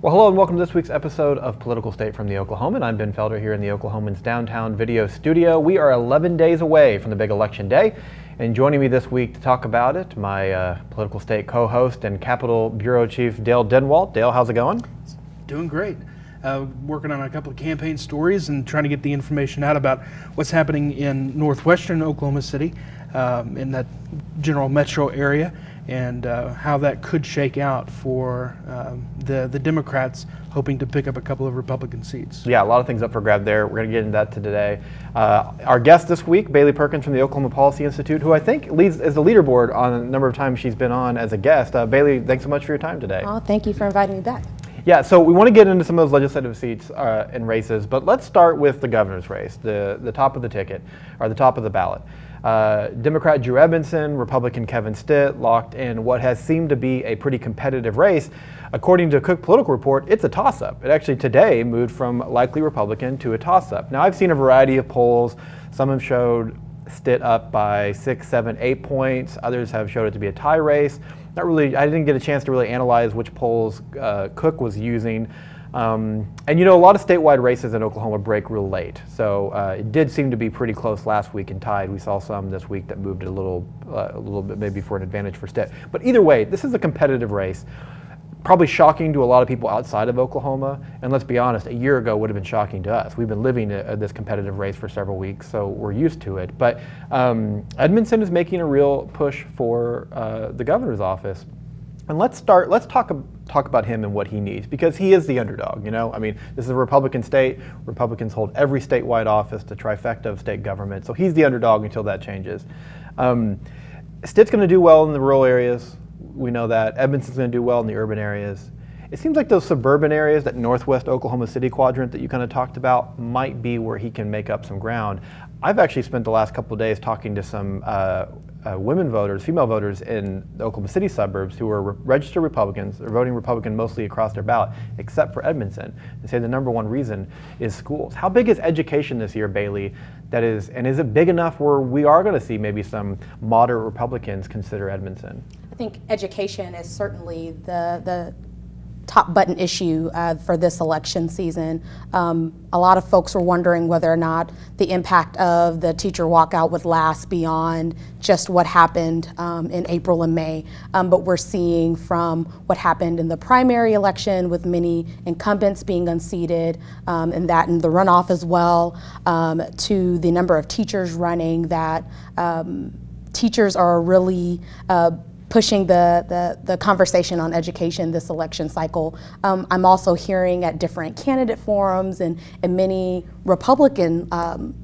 Well, hello and welcome to this week's episode of Political State from the Oklahoman. I'm Ben Felder here in the Oklahoman's downtown video studio. We are 11 days away from the big election day, and joining me this week to talk about it, my Political State co-host and Capitol Bureau Chief Dale Denwalt. Dale, how's it going? Doing great. Working on a couple of campaign stories and trying to get the information out about what's happening in northwestern Oklahoma City, in that general metro area, and how that could shake out for the Democrats hoping to pick up a couple of Republican seats. Yeah, a lot of things up for grab there. We're going to get into that today. Our guest this week, Bailey Perkins from the Oklahoma Policy Institute, who I think leads as the leaderboard on a number of times she's been on as a guest. Bailey, thanks so much for your time today. Oh, thank you for inviting me back. Yeah, so we want to get into some of those legislative seats and races, but let's start with the governor's race, the top of the ticket, or the top of the ballot. Democrat Drew Edmondson, Republican Kevin Stitt locked in what has seemed to be a pretty competitive race. According to Cook Political Report, it's a toss-up. It actually today moved from likely Republican to a toss-up. Now, I've seen a variety of polls. Some have showed Stitt up by 6, 7, 8 points. Others have showed it to be a tie race. Not really, I didn't get a chance to really analyze which polls Cook was using. And you know, a lot of statewide races in Oklahoma break real late. So it did seem to be pretty close last week and tied. We saw some this week that moved it a little bit maybe for an advantage for Stitt. But either way, this is a competitive race. Probably shocking to a lot of people outside of Oklahoma. And let's be honest, a year ago would have been shocking to us. We've been living this competitive race for several weeks, so we're used to it. But Edmondson is making a real push for the governor's office. And let's talk about him and what he needs, because he is the underdog, you know? I mean, this is a Republican state. Republicans hold every statewide office, the trifecta of state government. So he's the underdog until that changes. Stitt's going to do well in the rural areas. We know that. Edmondson's going to do well in the urban areas. It seems like those suburban areas, that northwest Oklahoma City quadrant that you kind of talked about, might be where he can make up some ground. I've actually spent the last couple of days talking to some women voters, female voters in the Oklahoma City suburbs who are registered Republicans. They're voting Republican mostly across their ballot, except for Edmondson. They say the number one reason is schools. How big is education this year, Bailey? And is it big enough where we are going to see maybe some moderate Republicans consider Edmondson? I think education is certainly the top button issue for this election season. A lot of folks were wondering whether or not the impact of the teacher walkout would last beyond just what happened in April and May. But we're seeing from what happened in the primary election with many incumbents being unseated, and that in the runoff as well, to the number of teachers running, that teachers are really pushing the conversation on education this election cycle. I'm also hearing at different candidate forums, and many Republican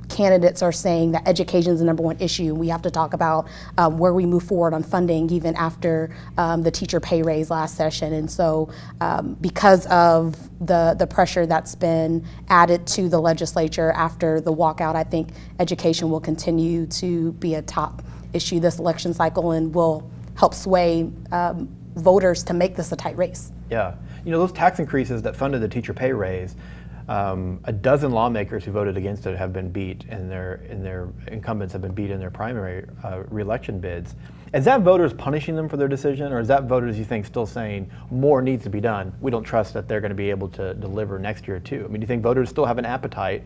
candidates are saying that education is the number one issue. We have to talk about where we move forward on funding even after the teacher pay raise last session. And so because of the pressure that's been added to the legislature after the walkout, I think education will continue to be a top issue this election cycle and will help sway voters to make this a tight race. Yeah, you know, those tax increases that funded the teacher pay raise, a dozen lawmakers who voted against it have been beat, and their incumbents have been beat in their primary re-election bids. Is that voters punishing them for their decision, or is that voters, you think, still saying more needs to be done? We don't trust that they're going to be able to deliver next year too. I mean, do you think voters still have an appetite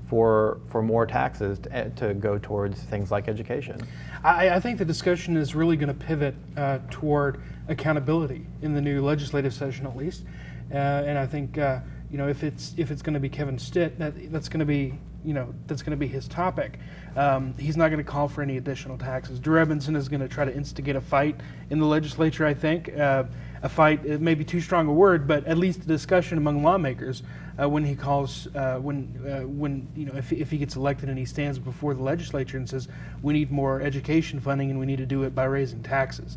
for more taxes to go towards things like education? I think the discussion is really going to pivot toward accountability in the new legislative session, at least. And I think you know, if it's going to be Kevin Stitt, that's going to be his topic. He's not going to call for any additional taxes. Drew Edmondson is going to try to instigate a fight in the legislature, I think. A fight, it may be too strong a word, but at least a discussion among lawmakers when he calls, when you know, if he gets elected and he stands before the legislature and says, we need more education funding and we need to do it by raising taxes.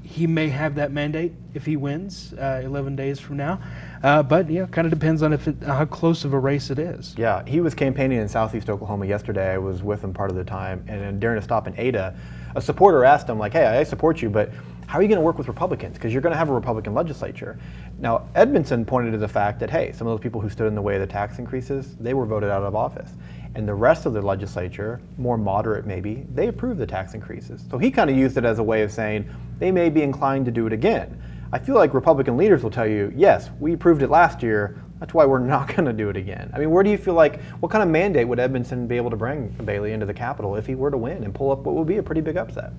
He may have that mandate if he wins 11 days from now, but you know, kind of depends on how close of a race it is. Yeah, he was campaigning in southeast Oklahoma yesterday. I was with him part of the time, and then during a stop in Ada, a supporter asked him, like, hey, I support you, but how are you going to work with Republicans? Because you're going to have a Republican legislature. Now, Edmondson pointed to the fact that, hey, some of those people who stood in the way of the tax increases, they were voted out of office. And the rest of the legislature, more moderate maybe, they approved the tax increases. So he kind of used it as a way of saying they may be inclined to do it again. I feel like Republican leaders will tell you, yes, we approved it last year, that's why we're not going to do it again. I mean, where do you feel like, what kind of mandate would Edmondson be able to bring Bailey into the Capitol if he were to win and pull up what would be a pretty big upset?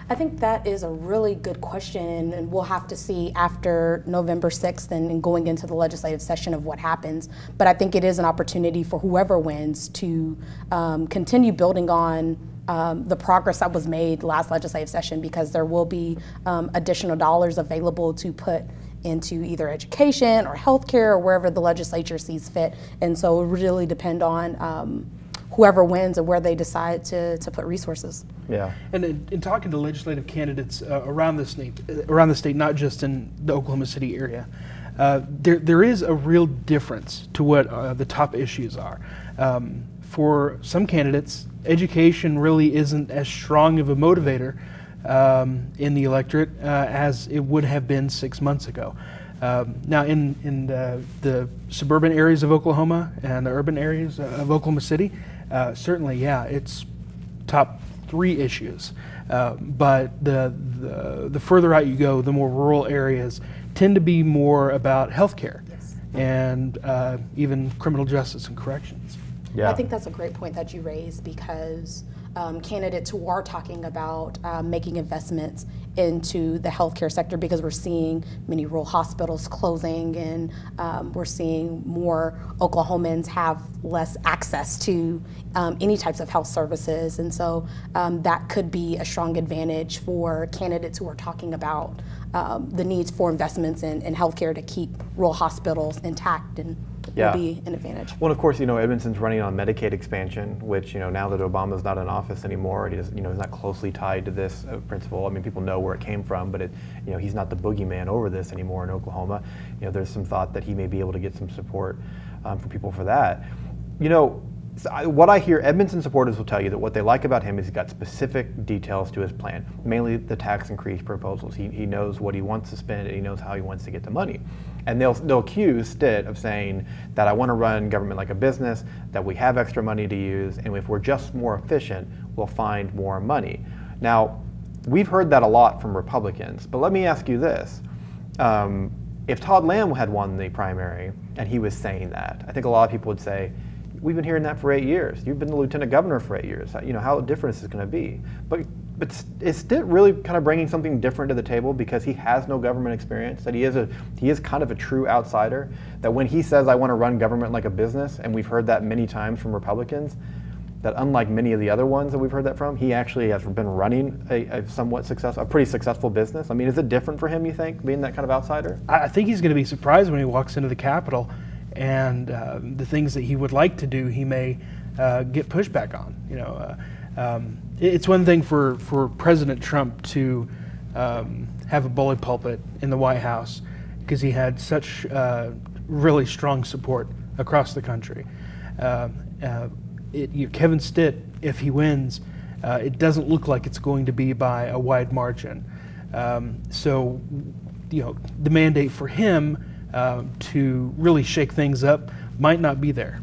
I think that is a really good question, and we'll have to see after November 6th and going into the legislative session of what happens. But I think it is an opportunity for whoever wins to continue building on the progress that was made last legislative session, because there will be additional dollars available to put into either education or healthcare or wherever the legislature sees fit. And so it will really depend on whoever wins and where they decide to put resources. Yeah. And in talking to legislative candidates around the state, not just in the Oklahoma City area, there is a real difference to what the top issues are. For some candidates, education really isn't as strong of a motivator in the electorate as it would have been 6 months ago. Now, in the suburban areas of Oklahoma and the urban areas of Oklahoma City, certainly, yeah, it's top 3 issues. But the further out you go, the more rural areas tend to be more about healthcare. Yes. And even criminal justice and corrections. Yeah. I think that's a great point that you raised, because candidates who are talking about making investments into the healthcare sector, because we're seeing many rural hospitals closing, and we're seeing more Oklahomans have less access to any types of health services. And so that could be a strong advantage for candidates who are talking about the needs for investments in healthcare to keep rural hospitals intact, and will be an advantage. Well, of course, Edmondson's running on Medicaid expansion, which, now that Obama's not in office anymore, he does, he's not closely tied to this principle. I mean, people know where it came from, but he's not the boogeyman over this anymore in Oklahoma. There's some thought that he may be able to get some support for people for that. What I hear, Edmondson supporters will tell you that what they like about him is he's got specific details to his plan, mainly the tax increase proposals. He knows what he wants to spend, and he knows how he wants to get the money. And they'll accuse Stitt of saying that I want to run government like a business, that we have extra money to use, and if we're just more efficient, we'll find more money. Now, we've heard that a lot from Republicans, but let me ask you this. If Todd Lamb had won the primary and he was saying that, I think a lot of people would say, we've been hearing that for 8 years. You've been the lieutenant governor for 8 years. How different is this going to be? But is Stitt really kind of bringing something different to the table because he has no government experience? That he is kind of a true outsider. That when he says I want to run government like a business, and we've heard that many times from Republicans, that unlike many of the other ones that we've heard that from, he actually has been running a pretty successful business. I mean, is it different for him, you think, being that kind of outsider? I think he's going to be surprised when he walks into the Capitol, and the things that he would like to do, he may get pushback on. It's one thing for President Trump to have a bully pulpit in the White House, because he had such really strong support across the country. Kevin Stitt, if he wins, it doesn't look like it's going to be by a wide margin. So, the mandate for him to really shake things up might not be there.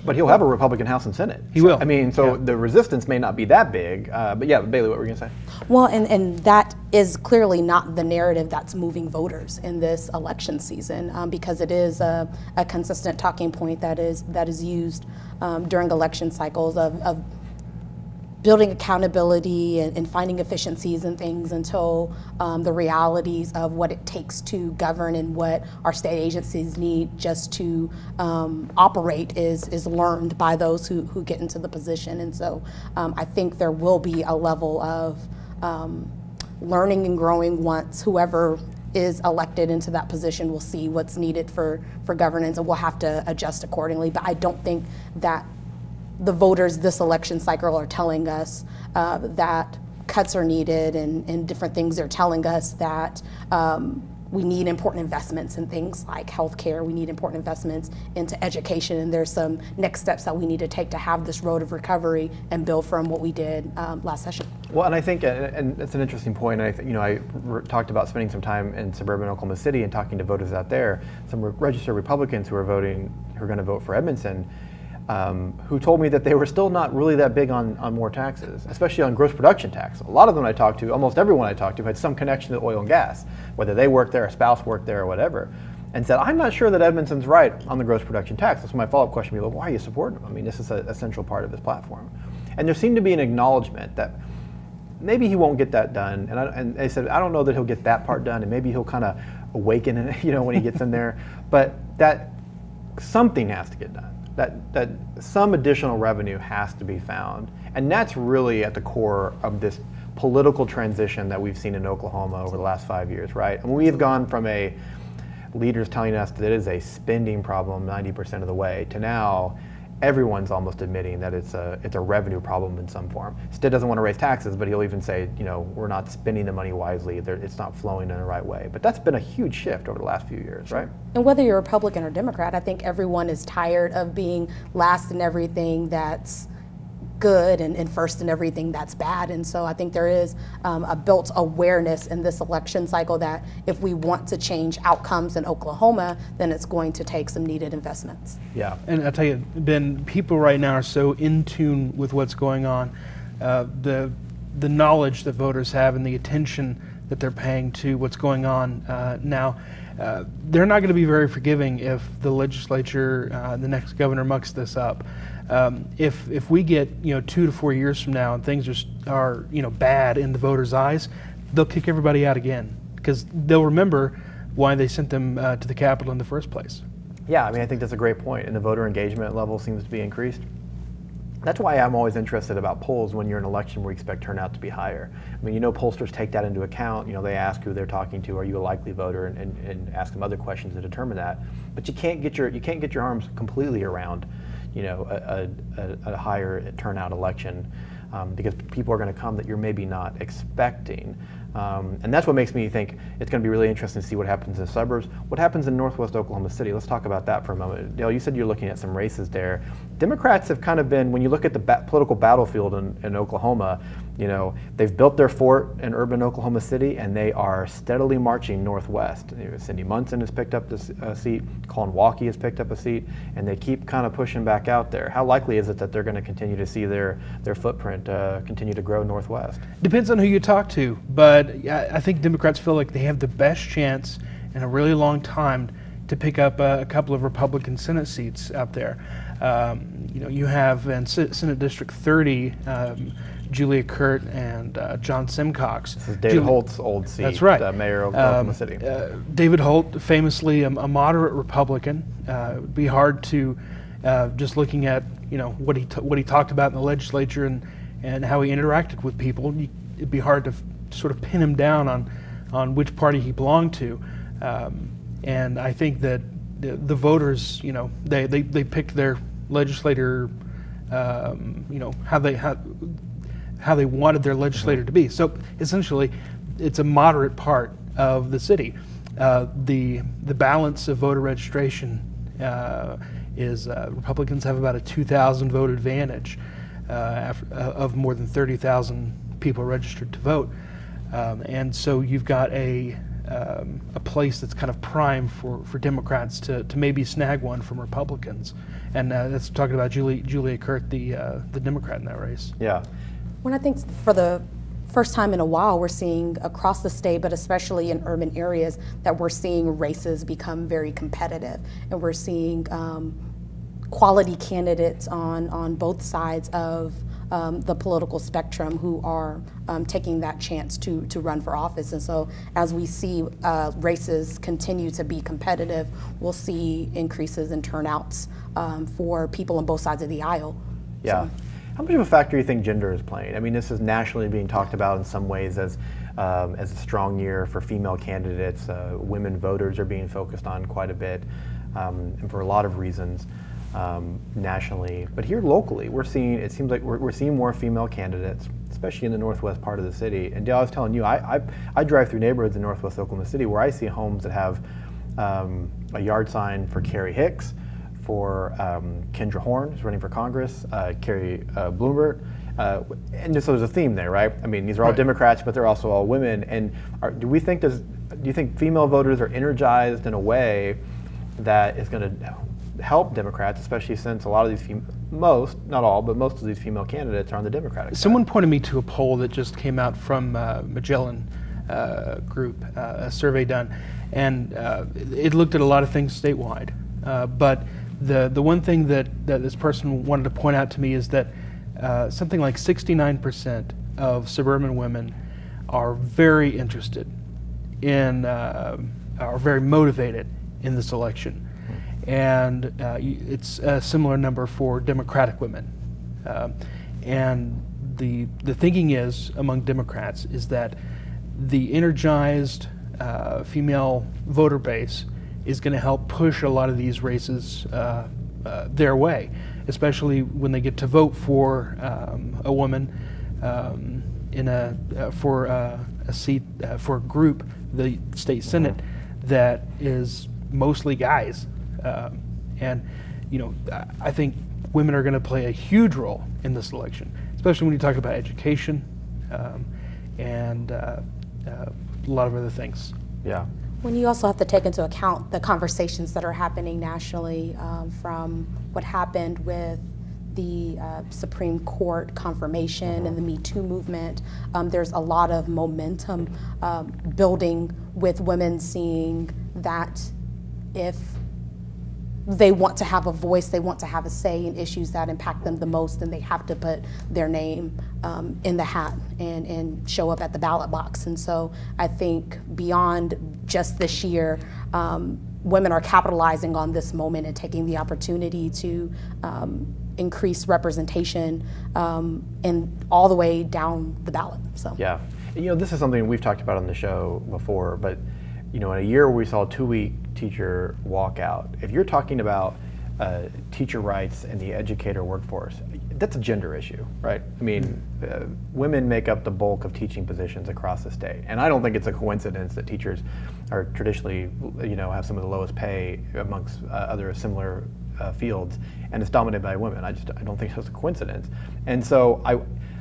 But he'll have a Republican House and Senate. He will. I mean, so the resistance may not be that big. But yeah, Bailey, what were you going to say? Well, and that is clearly not the narrative that's moving voters in this election season, because it is a consistent talking point that is used during election cycles of building accountability and finding efficiencies and things until the realities of what it takes to govern and what our state agencies need just to operate is learned by those who get into the position. And so I think there will be a level of learning and growing once whoever is elected into that position will see what's needed for governance, and we'll have to adjust accordingly. But I don't think that the voters this election cycle are telling us that cuts are needed and different things. They're telling us that we need important investments in things like healthcare. We need important investments into education, and there's some next steps that we need to take to have this road of recovery and build from what we did last session. Well, and I think, and it's an interesting point. I think, I talked about spending some time in suburban Oklahoma City and talking to voters out there. Some registered Republicans who are going to vote for Edmondson. who told me that they were still not really that big on more taxes, especially on gross production tax. A lot of them I talked to, almost everyone I talked to, had some connection to oil and gas, whether they worked there, a spouse worked there, or whatever, and said, I'm not sure that Edmondson's right on the gross production tax. So my follow-up question would be, well, why are you supporting him? I mean, this is a central part of his platform. And there seemed to be an acknowledgement that maybe he won't get that done. And they said, I don't know that he'll get that part done, and maybe he'll kind of awaken, when he gets in there. But that something has to get done. That some additional revenue has to be found. And that's really at the core of this political transition that we've seen in Oklahoma over the last 5 years, right? And we've gone from leaders telling us that it is a spending problem 90% of the way to now everyone's almost admitting that it's a revenue problem in some form. Stitt doesn't want to raise taxes, but he'll even say, we're not spending the money wisely, it's not flowing in the right way. But that's been a huge shift over the last few years, right? And whether you're Republican or Democrat, I think everyone is tired of being last in everything that's good and first in everything that's bad. And so I think there is a built awareness in this election cycle that if we want to change outcomes in Oklahoma, then it's going to take some needed investments. Yeah. And I'll tell you, Ben, people right now are so in tune with what's going on. The knowledge that voters have and the attention that they're paying to what's going on now, they're not going to be very forgiving if the legislature, the next governor, mucks this up. If we get 2 to 4 years from now and things are bad in the voters' eyes, they'll kick everybody out again because they'll remember why they sent them to the Capitol in the first place. Yeah, I mean, I think that's a great point, and the voter engagement level seems to be increased. That's why I'm always interested about polls when you're in an election where you expect turnout to be higher. I mean, pollsters take that into account. They ask who they're talking to, are you a likely voter, and ask them other questions to determine that. But you can't get your arms completely around, a higher turnout election because people are going to come that you're maybe not expecting. And that's what makes me think it's going to be really interesting to see what happens in the suburbs. What happens in northwest Oklahoma City? Let's talk about that for a moment. Dale, you said you're looking at some races there. Democrats have kind of been, when you look at the political battlefield in Oklahoma, they've built their fort in urban Oklahoma City, and they are steadily marching northwest. Cindy Munson has picked up this seat, Colin Walkie has picked up a seat, and they keep kind of pushing back out there. How likely is it that they're going to continue to see their footprint continue to grow northwest? Depends on who you talk to, but I think Democrats feel like they have the best chance in a really long time to pick up a couple of Republican Senate seats out there. You have in Senate District 30, Julia Kurt and John Simcox. This is David Holt's old seat. That's right. Mayor of Oklahoma City. David Holt, famously a moderate Republican. It would be hard to, just looking at what he talked about in the legislature and how he interacted with people, it'd be hard to sort of pin him down on which party he belonged to. And I think that the voters, they picked their legislator, how they wanted their legislator to be. So essentially, it's a moderate part of the city. The balance of voter registration is Republicans have about a 2,000 vote advantage of more than 30,000 people registered to vote. And so you've got a place that's kind of prime for Democrats to maybe snag one from Republicans, and that's talking about Julia Kurt, the Democrat in that race. Yeah. When I think for the first time in a while, we're seeing across the state, but especially in urban areas, that we're seeing races become very competitive, and we're seeing quality candidates on both sides of the political spectrum who are taking that chance to run for office. And so as we see races continue to be competitive, we'll see increases in turnouts for people on both sides of the aisle. Yeah. So, how much of a factor do you think gender is playing? I mean, this is nationally being talked about in some ways as a strong year for female candidates. Women voters are being focused on quite a bit, and for a lot of reasons. Nationally, but here locally, it seems like we're seeing more female candidates, especially in the northwest part of the city. And Dale, I was telling you, I drive through neighborhoods in northwest Oklahoma City where I see homes that have a yard sign for Carrie Hicks, for Kendra Horn, who's running for Congress, Carrie Bloomberg, and so there's a theme there, right? I mean, these are all Democrats, but they're also all women. And do you think female voters are energized in a way that is going to help Democrats, especially since a lot of these, most, not all, but most of these female candidates are on the Democratic side. Someone pointed me to a poll that just came out from Magellan Group, a survey done, and it looked at a lot of things statewide. But the one thing that this person wanted to point out to me is that something like 69% of suburban women are very interested in, are very motivated in this election. And it's a similar number for Democratic women. And the thinking is, among Democrats, is that the energized female voter base is going to help push a lot of these races their way, especially when they get to vote for a woman for a seat for a group, the state senate, that is mostly guys. And you know, I think women are going to play a huge role in this election, especially when you talk about education and a lot of other things. Yeah. When you also have to take into account the conversations that are happening nationally, from what happened with the Supreme Court confirmation and the Me Too movement, there's a lot of momentum building with women seeing that if they want to have a voice, they want to have a say in issues that impact them the most, then they have to put their name in the hat and show up at the ballot box. And so I think beyond just this year, women are capitalizing on this moment and taking the opportunity to increase representation and all the way down the ballot. So yeah, you know, this is something we've talked about on the show before, but you know, in a year where we saw a 2-week teacher walkout, if you're talking about teacher rights and the educator workforce, that's a gender issue, right? I mean, women make up the bulk of teaching positions across the state, and I don't think it's a coincidence that teachers are traditionally, you know, have some of the lowest pay amongst other similar fields, and it's dominated by women. I don't think it's a coincidence. And so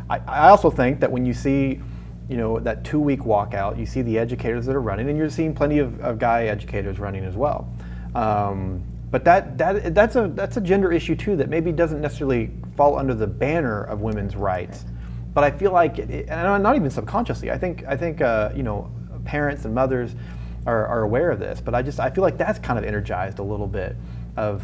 I also think that when you see, you know, that 2-week walkout, you see the educators that are running, and you're seeing plenty of guy educators running as well. But that's a gender issue too, that maybe doesn't necessarily fall under the banner of women's rights. But I feel like, and not even subconsciously, I think you know, parents and mothers are aware of this. But I feel like that's kind of energized a little bit of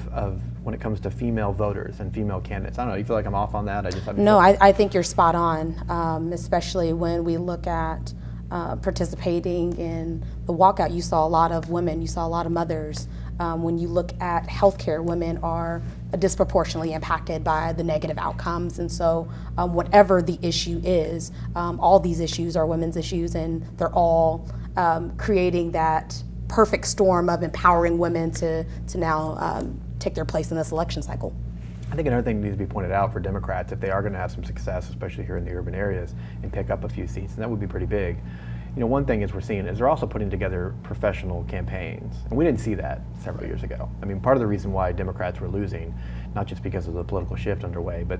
when it comes to female voters and female candidates. I don't know, you feel like I'm off on that? No, I think you're spot on, especially when we look at participating in the walkout. You saw a lot of women, you saw a lot of mothers. When you look at healthcare, women are disproportionately impacted by the negative outcomes. And so whatever the issue is, all these issues are women's issues, and they're all creating that perfect storm of empowering women to now take their place in this election cycle. I think another thing that needs to be pointed out for Democrats, if they are going to have some success, especially here in the urban areas, and pick up a few seats, and that would be pretty big. You know, one thing is we're seeing is they're also putting together professional campaigns, and we didn't see that several years ago. I mean, part of the reason why Democrats were losing, not just because of the political shift underway, but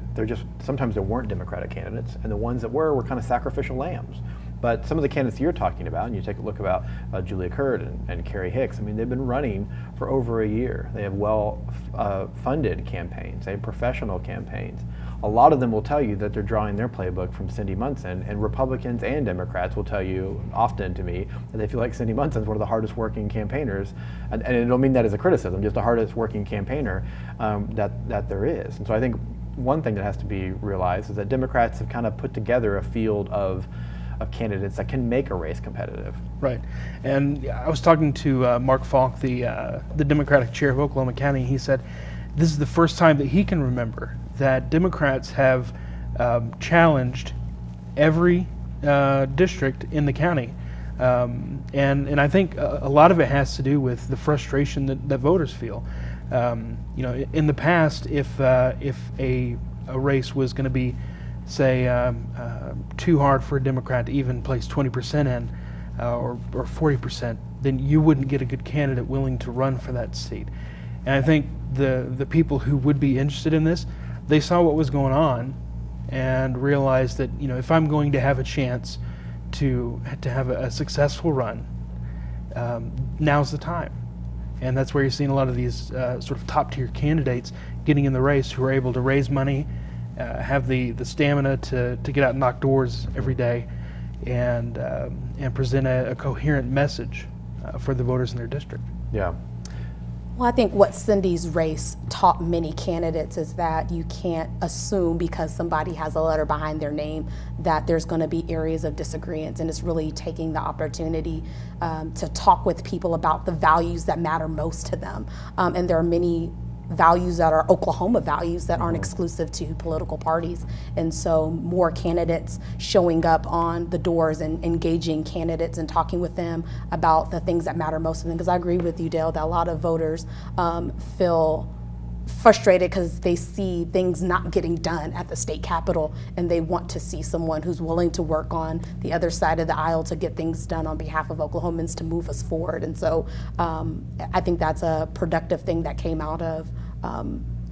sometimes there weren't Democratic candidates, and the ones that were kind of sacrificial lambs. But some of the candidates you're talking about, and you take a look about Julia Curd and Carrie Hicks, I mean, they've been running for over a year. They have well-funded campaigns. They have professional campaigns. A lot of them will tell you that they're drawing their playbook from Cindy Munson, and Republicans and Democrats will tell you often to me that they feel like Cindy Munson's one of the hardest working campaigners, and I don't mean that as a criticism, just the hardest working campaigner that there is. And so I think one thing that has to be realized is that Democrats have kind of put together a field of candidates that can make a race competitive. Right, and I was talking to Mark Falk, the Democratic chair of Oklahoma County. He said this is the first time that he can remember that Democrats have challenged every district in the county, and I think a lot of it has to do with the frustration that voters feel. You know, in the past, if a race was going to be, say, too hard for a Democrat to even place 20% in, or 40%, then you wouldn't get a good candidate willing to run for that seat. And I think the people who would be interested in this, they saw what was going on and realized that, you know, if I'm going to have a chance to have a successful run, now's the time. And that's where you're seeing a lot of these sort of top-tier candidates getting in the race who are able to raise money, have the stamina to get out and knock doors every day, and present a coherent message for the voters in their district. Yeah. Well, I think what Cindy's race taught many candidates is that you can't assume because somebody has a letter behind their name that there's going to be areas of disagreement, and it's really taking the opportunity to talk with people about the values that matter most to them. And there are many values that are Oklahoma values that aren't exclusive to political parties. And so more candidates showing up on the doors and engaging candidates and talking with them about the things that matter most to them. Because I agree with you, Dale, that a lot of voters feel frustrated because they see things not getting done at the state capitol, and they want to see someone who's willing to work on the other side of the aisle to get things done on behalf of Oklahomans to move us forward. And so I think that's a productive thing that came out of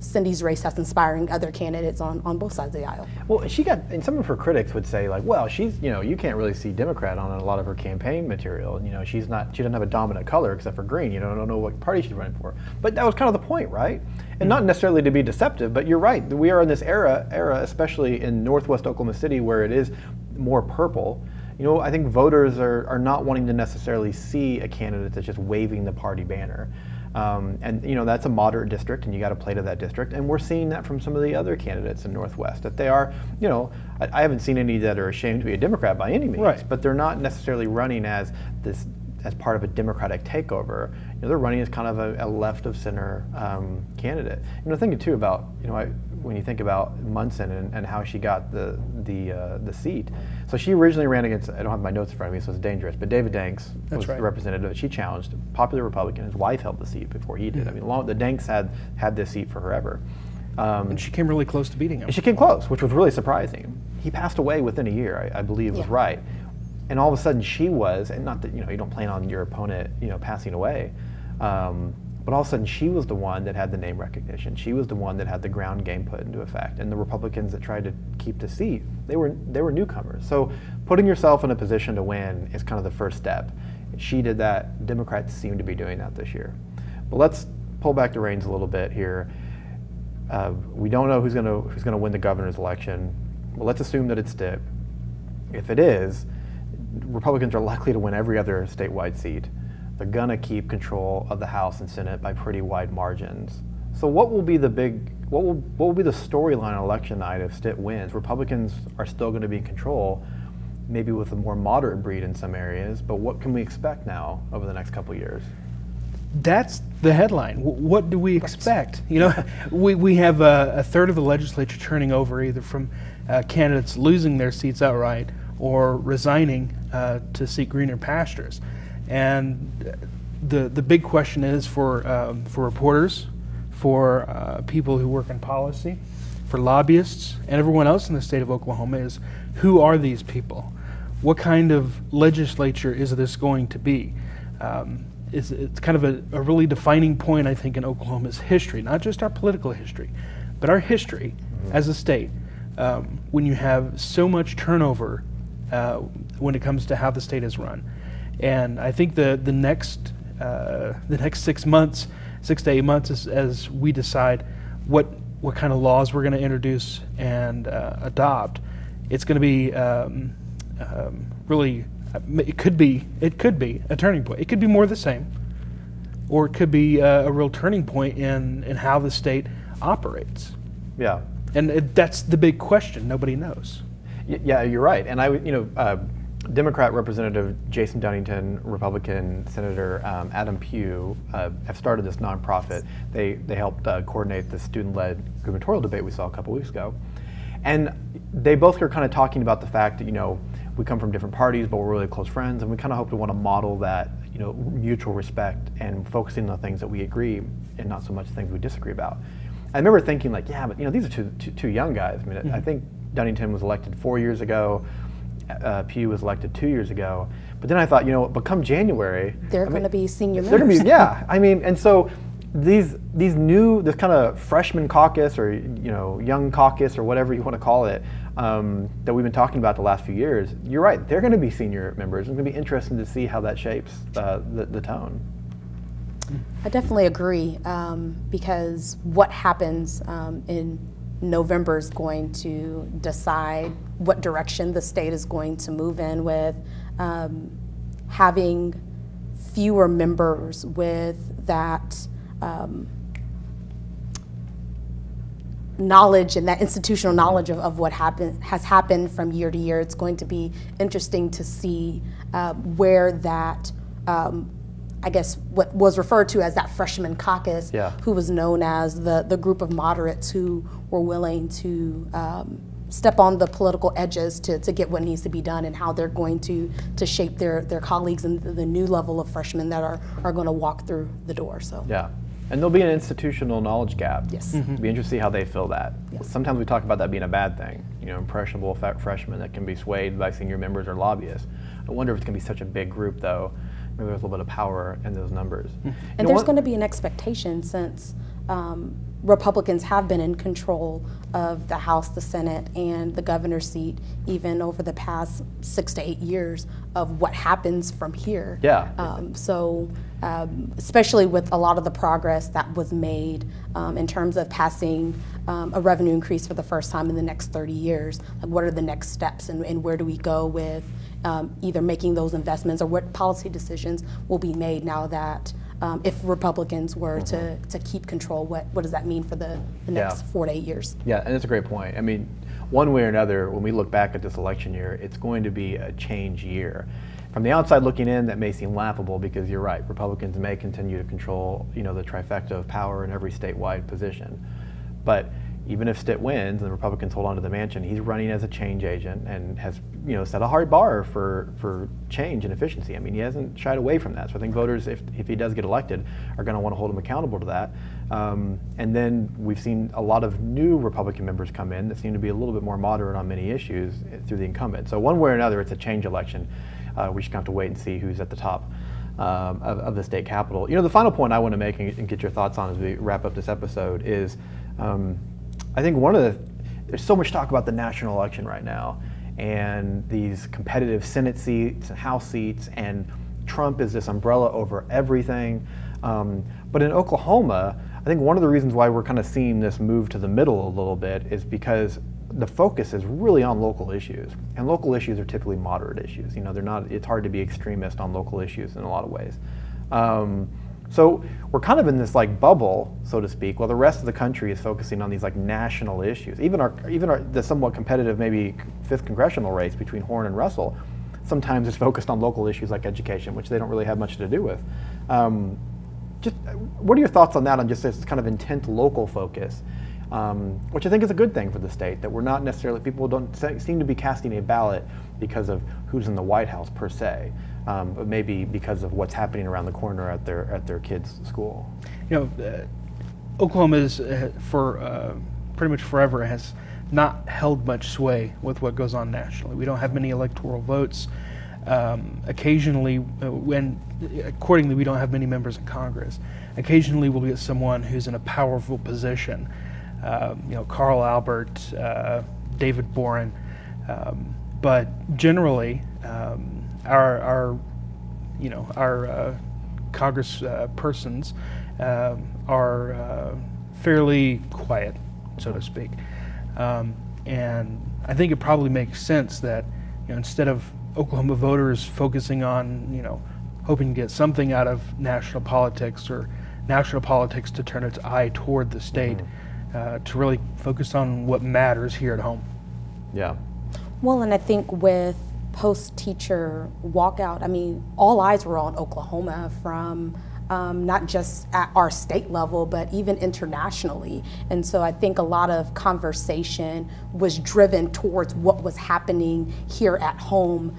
Cindy's race, that's inspiring other candidates on both sides of the aisle. Well, she got, and some of her critics would say, like, well, she's, you know, you can't really see Democrat on a lot of her campaign material. You know, she doesn't have a dominant color except for green. You know, I don't know what party she's running for. But that was kind of the point, right? And not necessarily to be deceptive, but you're right. We are in this era, especially in Northwest Oklahoma City, where it is more purple. You know, I think voters are not wanting to necessarily see a candidate that's just waving the party banner. And you know, that's a moderate district, and you got to play to that district. And we're seeing that from some of the other candidates in Northwest, that they are, you know, I haven't seen any that are ashamed to be a Democrat by any means, right, but they're not necessarily running as part of a Democratic takeover. You know, they're running as kind of a left of center candidate. You know, thinking too about, you know, when you think about Munson and how she got the seat. So she originally ran against, I don't have my notes in front of me, so it's dangerous, but David Danks was the representative. She challenged, popular Republican. His wife held the seat before he did. I mean, the Danks had this seat for forever. And she came really close to beating him. And she came close, which was really surprising. He passed away within a year, I believe was right. And all of a sudden she was, and not that, you know, you don't plan on your opponent, you know, passing away, but all of a sudden she was the one that had the name recognition. She was the one that had the ground game put into effect. And the Republicans that tried to keep the seat, they were newcomers. So putting yourself in a position to win is kind of the first step. She did that. Democrats seem to be doing that this year. But let's pull back the reins a little bit here. We don't know who's gonna win the governor's election. Well, let's assume that it's Stitt. If it is, Republicans are likely to win every other statewide seat. They're gonna keep control of the House and Senate by pretty wide margins. So what will be the storyline on election night if Stitt wins? Republicans are still gonna be in control, maybe with a more moderate breed in some areas, but what can we expect now over the next couple of years? That's the headline. What do we expect? You know, we have a third of the legislature turning over, either from candidates losing their seats outright or resigning to seek greener pastures. And the big question is for reporters, for people who work in policy, for lobbyists, and everyone else in the state of Oklahoma is, who are these people? What kind of legislature is this going to be? It's kind of a really defining point, I think, in Oklahoma's history, not just our political history, but our history as a state. When you have so much turnover when it comes to how the state is run. And I think the next 6 months, 6 to 8 months, as we decide what kind of laws we're going to introduce and adopt, it's going to be really. It could be a turning point. It could be more of the same, or it could be a real turning point in how the state operates. Yeah, and that's the big question. Nobody knows. Yeah, you're right. And Democrat Representative Jason Dunnington, Republican Senator Adam Pugh have started this nonprofit. They helped coordinate the student-led gubernatorial debate we saw a couple weeks ago, and they both are kind of talking about the fact that, you know, we come from different parties, but we're really close friends, and we kind of hope to want to model that, you know, mutual respect and focusing on the things that we agree and not so much things we disagree about. I remember thinking, like, yeah, but you know, these are two young guys. I mean, I think Dunnington was elected 4 years ago. Pugh was elected 2 years ago. But then I thought, you know, but come January, they're going to be senior members. They're going to be, yeah. I mean, and so this kind of freshman caucus, or, you know, young caucus, or whatever you want to call it, that we've been talking about the last few years, you're right, they're going to be senior members. It's going to be interesting to see how that shapes the tone. I definitely agree, because what happens in November is going to decide what direction the state is going to move in with. Having fewer members with that knowledge and that institutional knowledge of what has happened from year to year, it's going to be interesting to see where that, I guess what was referred to as that freshman caucus, who was known as the group of moderates who were willing to step on the political edges to get what needs to be done, and how they're going to shape their colleagues and the new level of freshmen that are going to walk through the door. So yeah. And there'll be an institutional knowledge gap. Yes. It'll be interesting to see how they fill that. Yes. Sometimes we talk about that being a bad thing, impressionable freshmen that can be swayed by senior members or lobbyists. I wonder if it's going to be such a big group, though. Maybe there's a little bit of power in those numbers. And there's going to be an expectation, since Republicans have been in control of the House, the Senate, and the governor's seat, even over the past 6 to 8 years, of what happens from here. Yeah. Especially with a lot of the progress that was made in terms of passing a revenue increase for the first time in the next 30 years. Like, what are the next steps, and where do we go with either making those investments, or what policy decisions will be made now that if Republicans were to keep control, what does that mean for the next 4 to 8 years? Yeah, and that's a great point. I mean, one way or another, when we look back at this election year, it's going to be a change year. From the outside looking in, that may seem laughable, because you're right, Republicans may continue to control, the trifecta of power in every statewide position. But even if Stitt wins and the Republicans hold on to the mansion, he's running as a change agent and has, set a hard bar for change and efficiency. I mean, he hasn't shied away from that. So I think voters, if he does get elected, are going to want to hold him accountable to that. And then we've seen a lot of new Republican members come in that seem to be a little bit more moderate on many issues through the incumbent. So one way or another, it's a change election. We just have to wait and see who's at the top of the state capitol. The final point I want to make and get your thoughts on as we wrap up this episode is, I think there's so much talk about the national election right now, and these competitive Senate seats and House seats, and Trump is this umbrella over everything. But in Oklahoma, I think one of the reasons why we're kind of seeing this move to the middle a little bit is because the focus is really on local issues, and local issues are typically moderate issues. It's hard to be extremist on local issues in a lot of ways. So we're kind of in this bubble, so to speak, while the rest of the country is focusing on these national issues. Even the somewhat competitive, maybe 5th congressional race between Horn and Russell, sometimes is focused on local issues like education, which they don't really have much to do with. Just what are your thoughts on that, on just this kind of intense local focus, which I think is a good thing for the state, that we're not necessarily, people don't seem to be casting a ballot because of who's in the White House per se, but maybe because of what's happening around the corner at their kids' school. Oklahoma is for pretty much forever has not held much sway with what goes on nationally. We don't have many electoral votes. Occasionally, accordingly, we don't have many members in Congress. Occasionally, we'll get someone who's in a powerful position. Carl Albert, David Boren, but generally, our Congress persons are fairly quiet, so to speak, and I think it probably makes sense that instead of Oklahoma voters focusing on hoping to get something out of national politics, or national politics to turn its eye toward the state, to really focus on what matters here at home. Yeah. Well, and I think with post-teacher walkout, I mean, all eyes were on Oklahoma from not just at our state level, but even internationally. And so I think a lot of conversation was driven towards what was happening here at home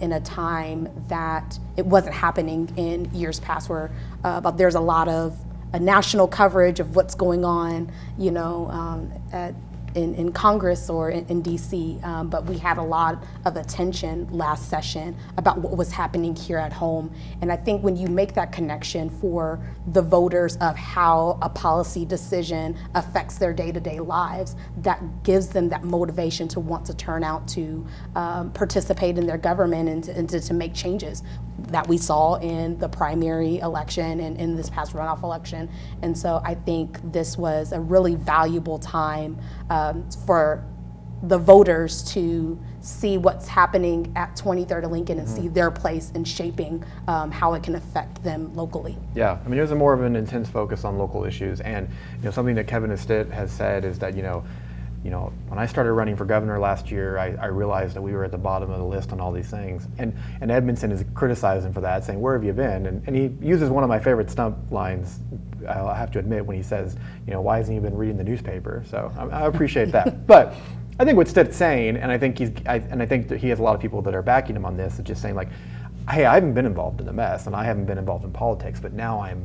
in a time that it wasn't happening in years past, where but there's a lot of national coverage of what's going on, in Congress or in DC, but we had a lot of attention last session about what was happening here at home. And I think when you make that connection for the voters of how a policy decision affects their day-to-day lives, that gives them that motivation to want to turn out to participate in their government and to make changes that we saw in the primary election and in this past runoff election. And so I think this was a really valuable time for the voters to see what's happening at 23rd and Lincoln and see their place in shaping how it can affect them locally. Yeah, I mean, there's more of an intense focus on local issues, and something that Kevin Stitt has said is that when I started running for governor last year, I realized that we were at the bottom of the list on all these things. And Edmondson is criticizing for that, saying, where have you been? And he uses one of my favorite stump lines, I have to admit, when he says, why hasn't he been reading the newspaper? So I appreciate that. But I think what Stitt's saying, and I think that he has a lot of people that are backing him on this, is just saying, like, hey, I haven't been involved in the mess, and I haven't been involved in politics, but now I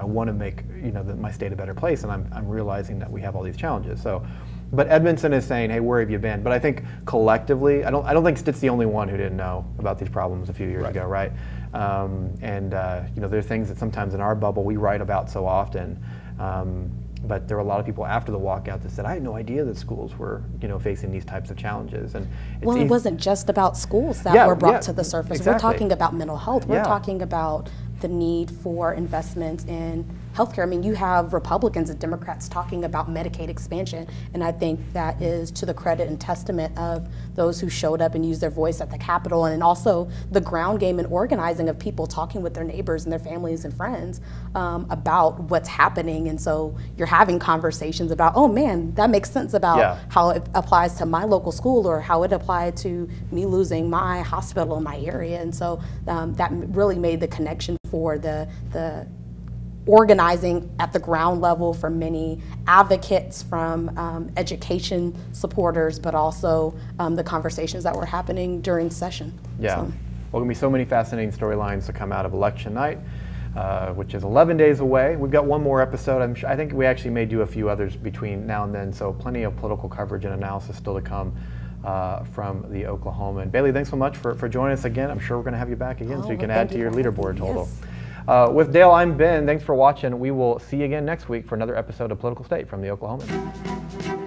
want to make my state a better place, and I'm realizing that we have all these challenges. So, but Edmondson is saying, hey, where have you been? But I think collectively, I don't think Stitt's the only one who didn't know about these problems a few years ago, right? There are things that sometimes in our bubble we write about so often. But there were a lot of people after the walkout that said, I had no idea that schools were, facing these types of challenges. And it wasn't just about schools that were brought to the surface. Exactly. We're talking about mental health. We're talking about the need for investments in healthcare. I mean, you have Republicans and Democrats talking about Medicaid expansion, and I think that is to the credit and testament of those who showed up and used their voice at the Capitol, and also the ground game and organizing of people talking with their neighbors and their families and friends about what's happening. And so you're having conversations about, oh man, that makes sense about how it applies to my local school or how it applied to me losing my hospital in my area. And so that really made the connection for the organizing at the ground level for many advocates, from education supporters, but also the conversations that were happening during session. Yeah, So. well, going to be so many fascinating storylines to come out of election night, which is 11 days away. We've got one more episode. I think we actually may do a few others between now and then, so plenty of political coverage and analysis still to come from the Oklahoman. Bailey, thanks so much for joining us again. I'm sure we're going to have you back again so you can add to your leaderboard total. Yes. With Dale, I'm Ben. Thanks for watching. We will see you again next week for another episode of Political State from the Oklahoman.